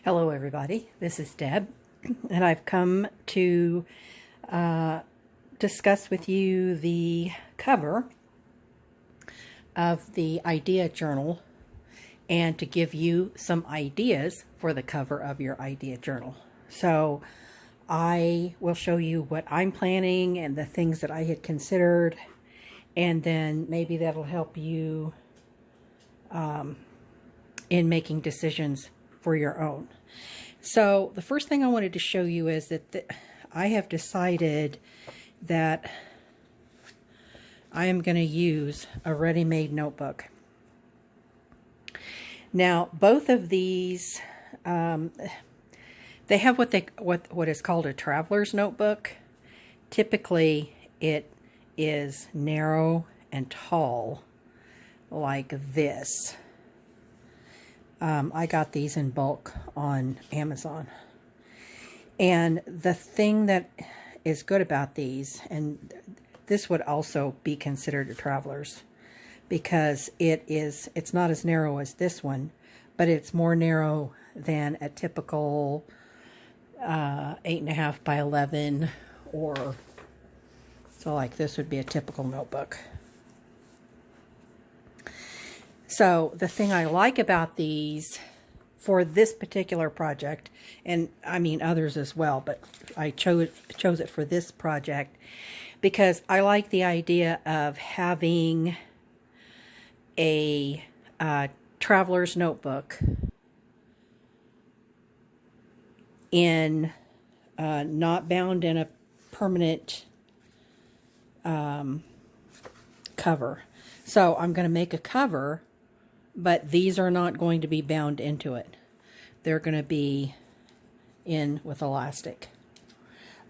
Hello everybody, this is Deb, and I've come to discuss with you the cover of the idea journal and to give you some ideas for the cover of your idea journal. So I will show you what I'm planning and the things that I had considered, and then maybe that'll help you in making decisions for your own. So the first thing I wanted to show you is that I have decided that I am going to use a ready-made notebook. Now both of these they have what is called a traveler's notebook. Typically it is narrow and tall like this. I got these in bulk on Amazon. And the thing that is good about these, and this would also be considered a traveler's, because it's not as narrow as this one, but it's more narrow than a typical 8.5 by 11, or so like this would be a typical notebook. So the thing I like about these for this particular project, and I mean others as well, but I chose it for this project because I like the idea of having a traveler's notebook in not bound in a permanent cover. So I'm going to make a cover, but these are not going to be bound into it. They're going to be in with elastic,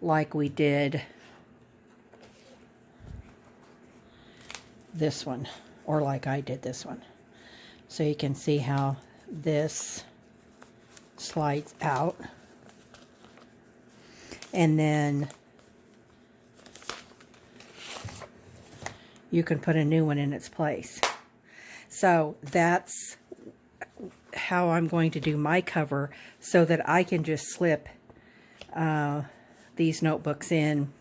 like we did this one, or like I did this one. So you can see how this slides out, and then you can put a new one in its place. So that's how I'm going to do my cover, so that I can just slip these notebooks in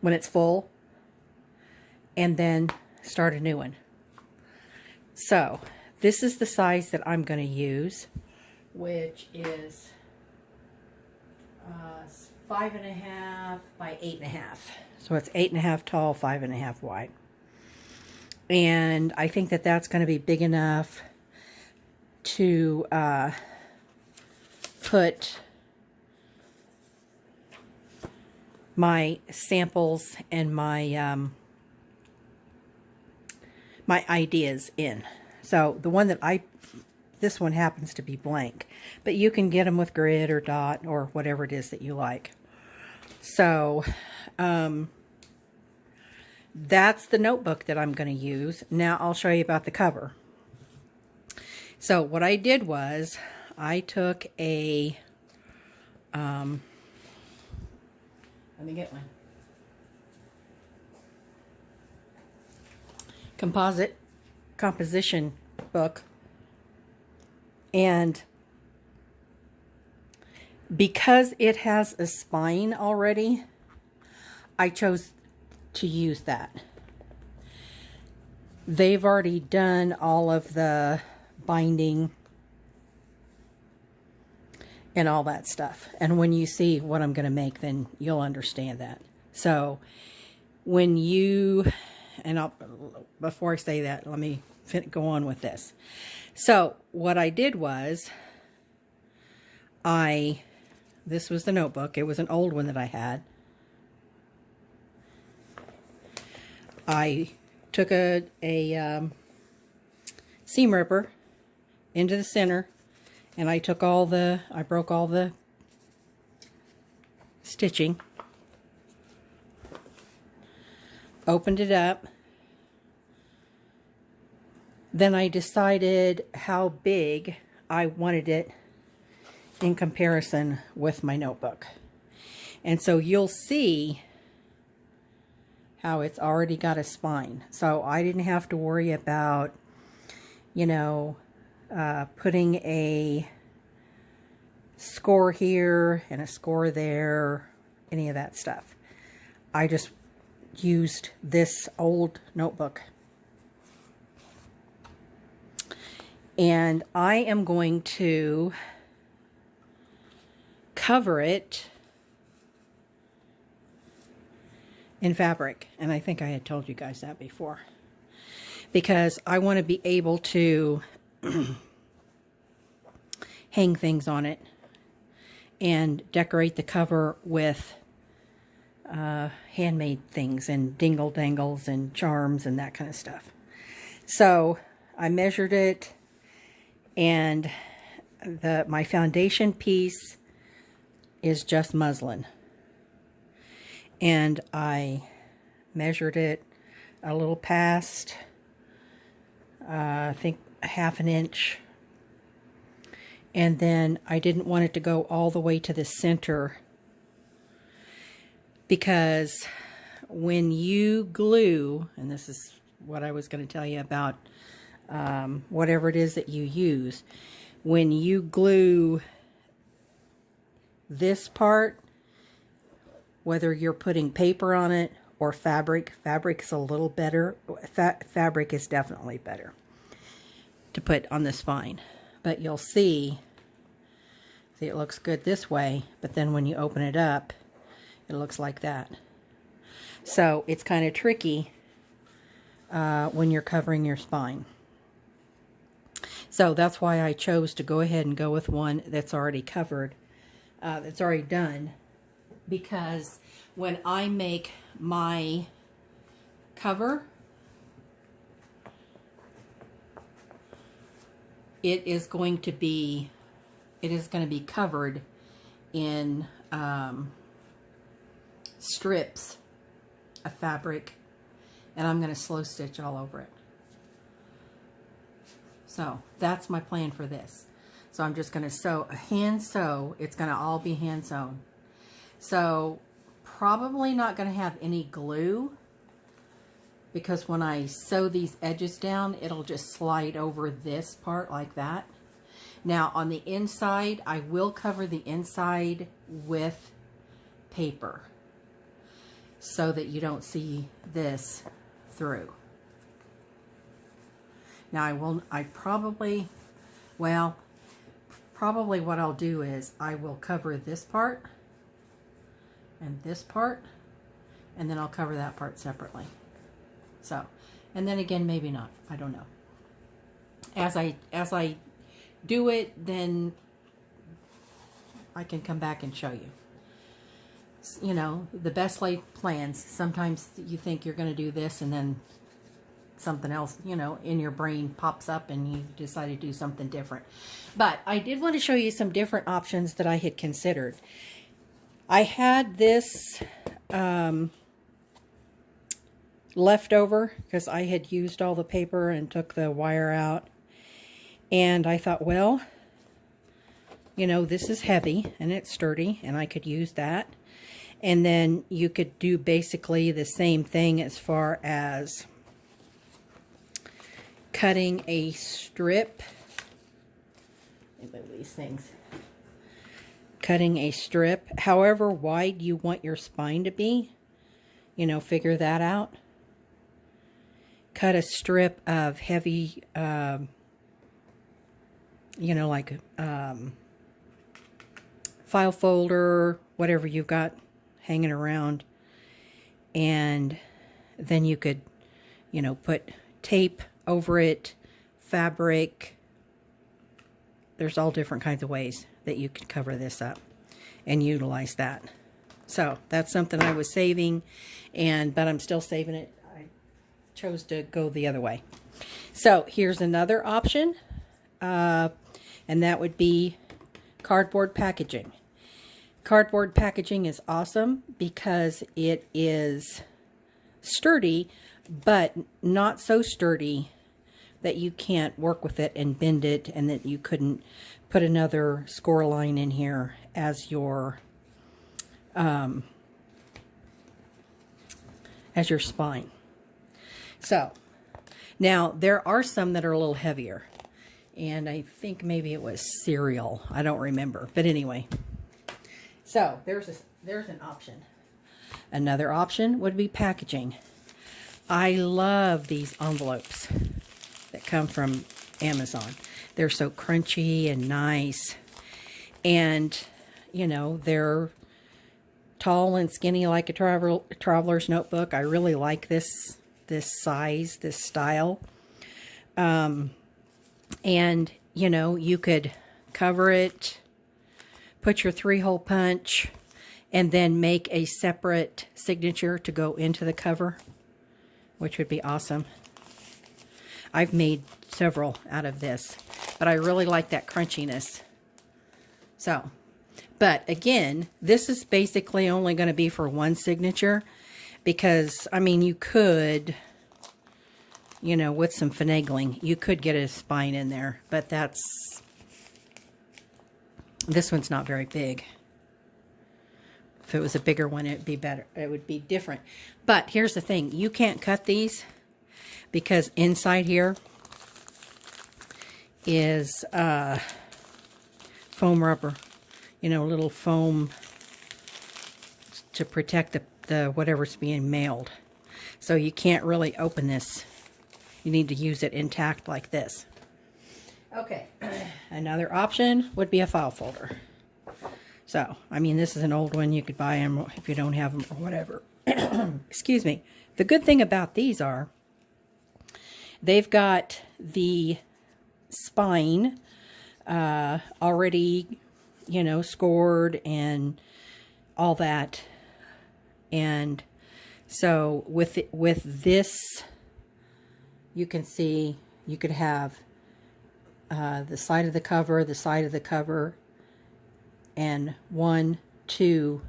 when it's full and then start a new one. So this is the size that I'm going to use, which is 5.5 by 8.5. So it's 8.5 tall, 5.5 wide. And I think that that's going to be big enough to put my samples and my my ideas in. So the one that this one happens to be blank, but you can get them with grid or dot or whatever it is that you like. So that's the notebook that I'm going to use. Now I'll show you about the cover. So what I did was I took a, let me get one, composition book, and because it has a spine already, I chose to use that. They've already done all of the binding and all that stuff, and when you see what I'm going to make, then you'll understand that. So when you, and before I say that, let me go on with this. So what I did was this was the notebook. It was an old one that I had. I took a seam ripper into the center, and I broke all the stitching, opened it up. Then I decided how big I wanted it in comparison with my notebook. And so you'll see how it's already got a spine. So I didn't have to worry about, you know, putting a score here and a score there, any of that stuff. I just used this old notebook. And I am going to cover it in fabric. And I think I had told you guys that before. Because I want to be able to hang things on it and decorate the cover with handmade things and dingle dangles and charms and that kind of stuff. So I measured it, and my foundation piece is just muslin, and I measured it a little past I think ½ an inch, and then I didn't want it to go all the way to the center, because when you glue, and this is what I was going to tell you about whatever it is that you use, when you glue this part, whether you're putting paper on it or fabric is a little better. Fabric is definitely better to put on the spine. But you'll see it looks good this way, but then when you open it up, it looks like that. So it's kind of tricky when you're covering your spine. So that's why I chose to go ahead and go with one that's already covered, that's already done, because when I make my cover, it is going to be covered in strips of fabric, and I'm going to slow stitch all over it. So that's my plan for this. So I'm just going to hand sew. It's going to all be hand sewn. So probably not going to have any glue, because when I sew these edges down, it'll just slide over this part like that. Now on the inside, I will cover the inside with paper so that you don't see this through. Now probably what I'll do is I will cover this part and this part, and then I'll cover that part separately. So, and then again, maybe not, I don't know. As I do it, then I can come back and show you. You know, the best laid plans. Sometimes you think you're going to do this, and then something else, you know, in your brain pops up and you decide to do something different. But I did want to show you some different options that I had considered. I had this left over because I had used all the paper and took the wire out. And I thought, well, you know, this is heavy and it's sturdy, and I could use that. And then you could do basically the same thing as far as cutting a strip. Let me move these things. Cutting a strip, however wide you want your spine to be, you know, figure that out. Cut a strip of heavy, you know, like file folder, whatever you've got hanging around, and then you could, you know, put tape over it, fabric. There's all different kinds of ways that you could cover this up and utilize that. So that's something I was saving, but I'm still saving it. I chose to go the other way. So here's another option, and that would be cardboard packaging. Cardboard packaging is awesome because it is sturdy, but not so sturdy that you can't work with it and bend it, and that you couldn't put another score line in here as your spine. So now there are some that are a little heavier, And I think maybe it was cereal. I don't remember. But anyway. So there's an option. Another option would be packaging. I love these envelopes that come from Amazon. They're so crunchy and nice. And, you know, they're tall and skinny like a traveler's notebook. I really like this size, this style. And, you know, you could cover it, put your 3-hole punch, and then make a separate signature to go into the cover, which would be awesome. I've made several out of this, but I really like that crunchiness. So, but again, this is basically only going to be for one signature because, I mean, you could, you know, with some finagling, you could get a spine in there, but this one's not very big. If it was a bigger one, it'd be better. It would be different. But here's the thing. You can't cut these because inside here is foam rubber. You know, little foam to protect the whatever's being mailed. So you can't really open this. You need to use it intact like this. Okay. Another option would be a file folder. So, I mean, this is an old one. You could buy them if you don't have them or whatever. Excuse me. The good thing about these are they've got the spine already, you know, scored and all that. And so with this, you can see you could have the side of the cover, and 1, 2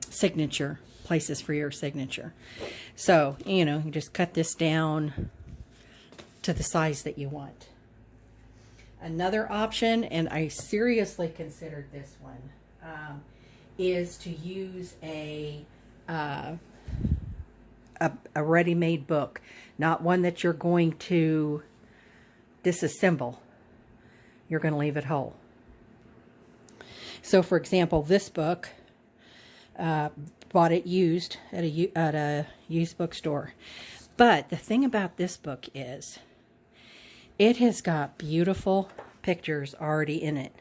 signature places for your signature. So, you know, you just cut this down to the size that you want. Another option, and I seriously considered this one, is to use a ready-made book, not one that you're going to disassemble. You're going to leave it whole. So, for example, this book, bought it used at a used bookstore. But the thing about this book is it has got beautiful pictures already in it.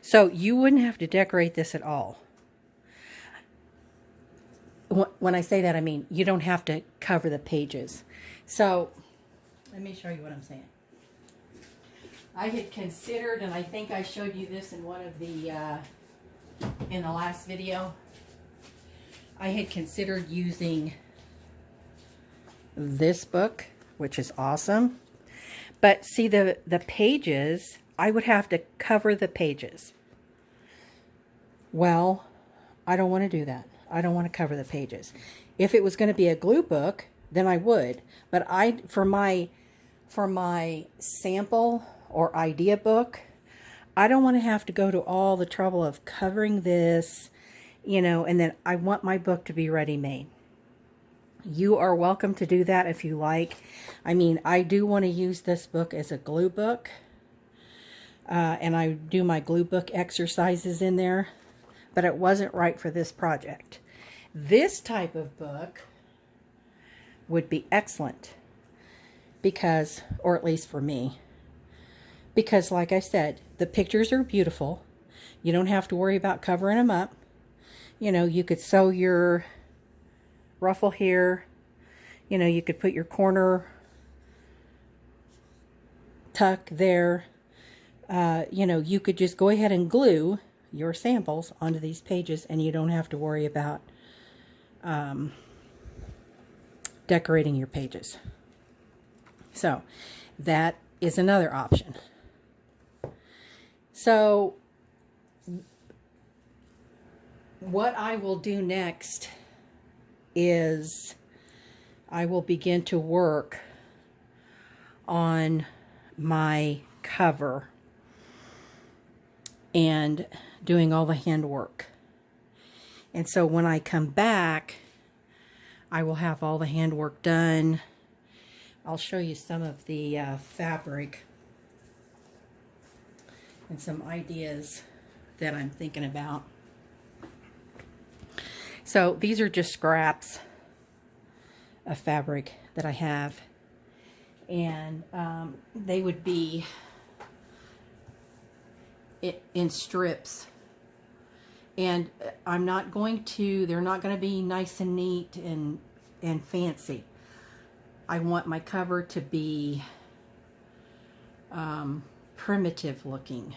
So you wouldn't have to decorate this at all. When I say that, I mean you don't have to cover the pages. So let me show you what I'm saying. I had considered, and I think I showed you this in one of the, in the last video, I had considered using this book, which is awesome. But see, the pages, I would have to cover the pages. Well, I don't want to do that. I don't want to cover the pages. If it was going to be a glue book, then I would. But for my sample or idea book, I don't want to have to go to all the trouble of covering this, you know, and then I want my book to be ready-made. You are welcome to do that if you like. I mean, I do want to use this book as a glue book, and I do my glue book exercises in there, but it wasn't right for this project. This type of book would be excellent because, or at least for me, because like I said, the pictures are beautiful. You don't have to worry about covering them up. You know, you could sew your ruffle here. You know, you could put your corner tuck there. You know, you could just go ahead and glue your samples onto these pages and you don't have to worry about decorating your pages. So that is another option. So what I will do next is I will begin to work on my cover and doing all the handwork. And so when I come back, I will have all the handwork done. I'll show you some of the fabric and some ideas that I'm thinking about. So these are just scraps of fabric that I have, and they would be in strips, and I'm not going to, they're not going to be nice and neat and fancy. I want my cover to be primitive looking.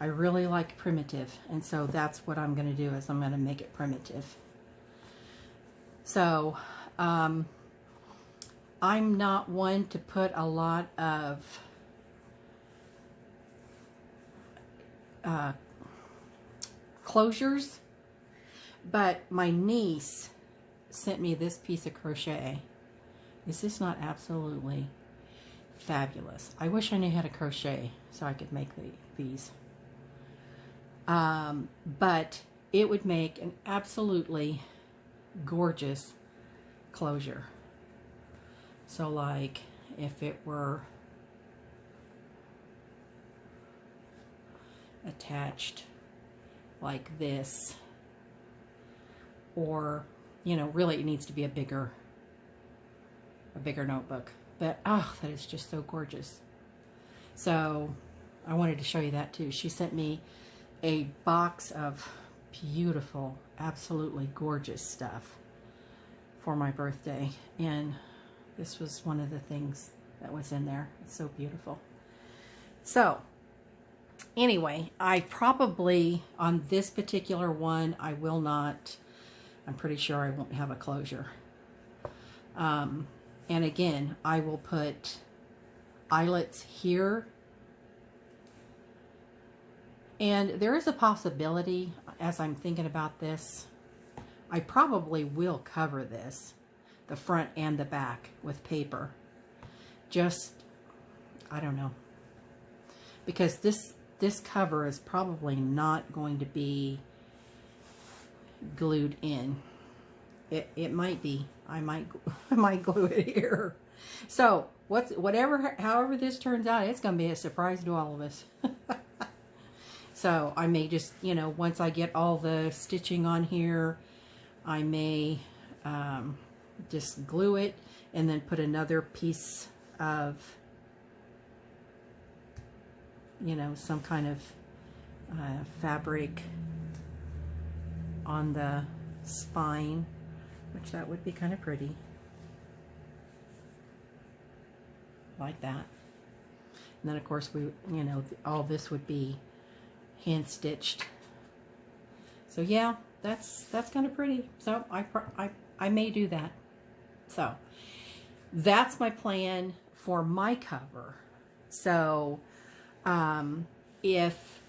I really like primitive, and so that's what I'm going to do, is I'm going to make it primitive. So I'm not one to put a lot of closures, but my niece sent me this piece of crochet. Is this not absolutely fabulous? I wish I knew how to crochet so I could make these. But it would make an absolutely gorgeous closure. So like if it were attached like this, or, you know, really it needs to be a bigger notebook. But oh, that is just so gorgeous. So I wanted to show you that too. She sent me a box of beautiful, absolutely gorgeous stuff for my birthday, and this was one of the things that was in there. It's so beautiful. So anyway, I probably, on this particular one, I will not, I'm pretty sure I won't have a closure. And again, I will put eyelets here. And there is a possibility, as I'm thinking about this, I probably will cover this, the front and the back, with paper. Just, I don't know. Because this cover is probably not going to be glued in. It might be. I might glue it here. So however this turns out, it's going to be a surprise to all of us. So I may just, you know, once I get all the stitching on here, I may just glue it and then put another piece of, you know, some kind of fabric on the spine, which that would be kind of pretty, like that. And then of course we, you know, all this would be hand stitched. So yeah, that's kind of pretty. So I may do that. So that's my plan for my cover. So if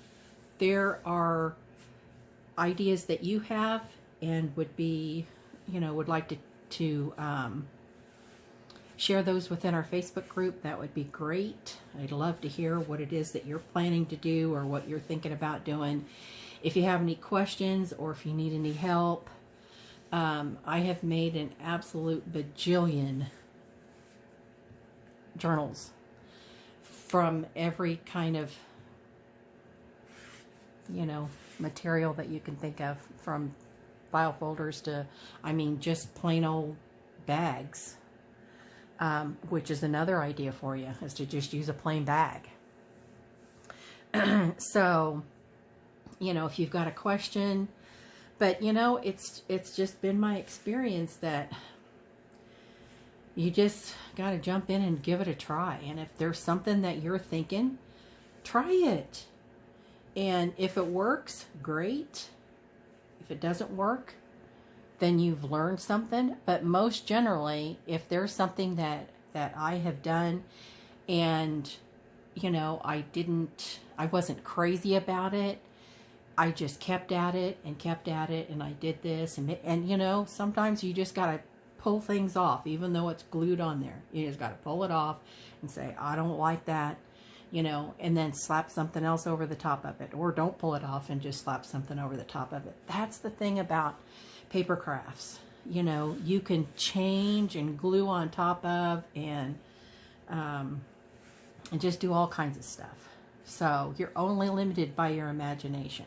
there are ideas that you have and would be, you know, would like to share those within our Facebook group, that would be great. I'd love to hear what it is that you're planning to do or what you're thinking about doing. If you have any questions or if you need any help, I have made an absolute bajillion journals from every kind of, you know, material that you can think of, from file folders to, I mean, just plain old bags. Which is another idea for you, is to just use a plain bag. So, you know, if you've got a question, but you know, it's just been my experience that you just got to jump in and give it a try. And if there's something that you're thinking, try it. And if it works, great. If it doesn't work, then you've learned something. But most generally, if there's something that I have done and, you know, I wasn't crazy about it, I just kept at it and kept at it, and I did this, and you know, sometimes you just got to pull things off, even though it's glued on there. You just got to pull it off and say, I don't like that, you know, and then slap something else over the top of it, or don't pull it off and just slap something over the top of it. That's the thing about paper crafts. you know, you can change and glue on top of, and just do all kinds of stuff. So you're only limited by your imagination.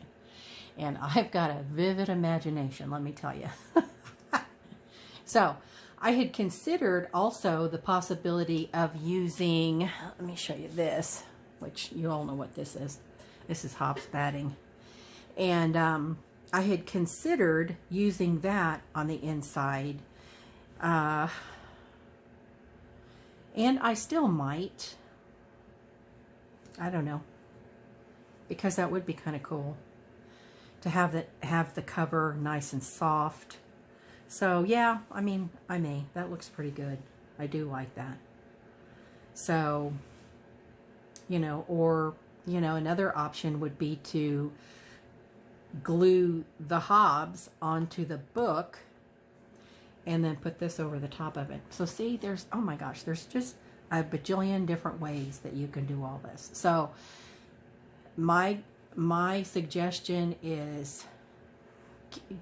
And I've got a vivid imagination, let me tell you. So I had considered also the possibility of using, let me show you this, which you all know what this is. This is hops batting. And I had considered using that on the inside. And I still might. I don't know. Because that would be kind of cool to have the cover nice and soft. So yeah, I mean, I may. That looks pretty good. I do like that. So, you know, or, you know, another option would be to glue the hobs onto the book and then put this over the top of it. So see, there's, oh my gosh, there's just a bajillion different ways that you can do all this. So my suggestion is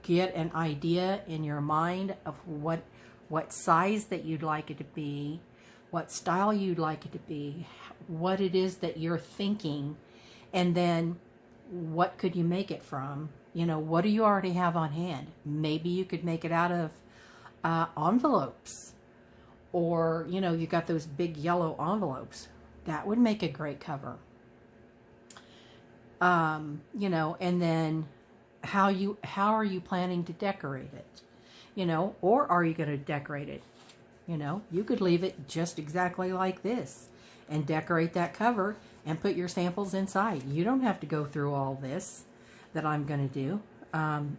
get an idea in your mind of what size that you'd like it to be, what style you'd like it to be, what it is that you're thinking, and then what could you make it from? You know, what do you already have on hand? Maybe you could make it out of envelopes, or, you know, you got those big yellow envelopes. That would make a great cover. You know, and then how are you planning to decorate it? You know, or are you going to decorate it? You know, you could leave it just exactly like this and decorate that cover and put your samples inside. You don't have to go through all this that I'm going to do.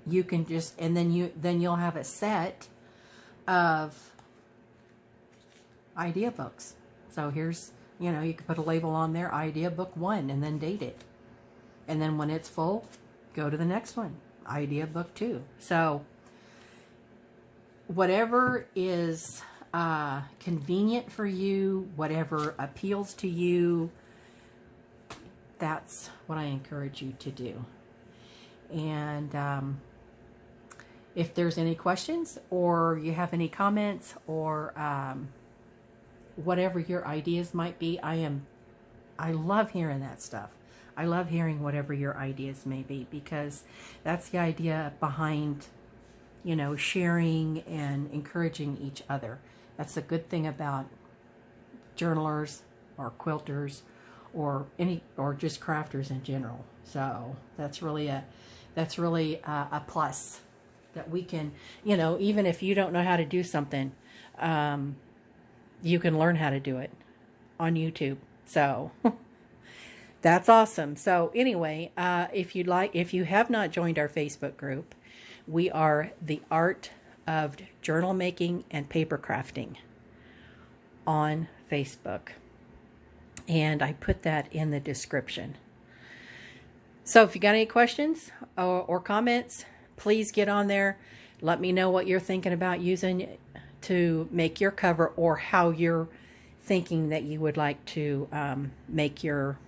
You can just, and then you'll have a set of idea books. So here's, you know, you could put a label on there, idea book 1, and then date it. And then when it's full, go to the next one, idea book 2. So whatever is convenient for you, whatever appeals to you, that's what I encourage you to do. And if there's any questions, or you have any comments, or whatever your ideas might be, I love hearing that stuff. I love hearing whatever your ideas may be, because that's the idea behind, you know, sharing and encouraging each other. That's the good thing about journalers or quilters or just crafters in general. So that's really a plus, that we can, you know, even if you don't know how to do something, you can learn how to do it on YouTube. So that's awesome. So anyway, if you have not joined our Facebook group, we are The Art of Journal Making and Paper Crafting on Facebook. And I put that in the description. So if you got any questions or comments, please get on there. Let me know what you're thinking about using to make your cover, or how you're thinking that you would like to make your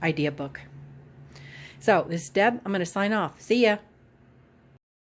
idea book. So this is Deb. I'm going to sign off. See ya.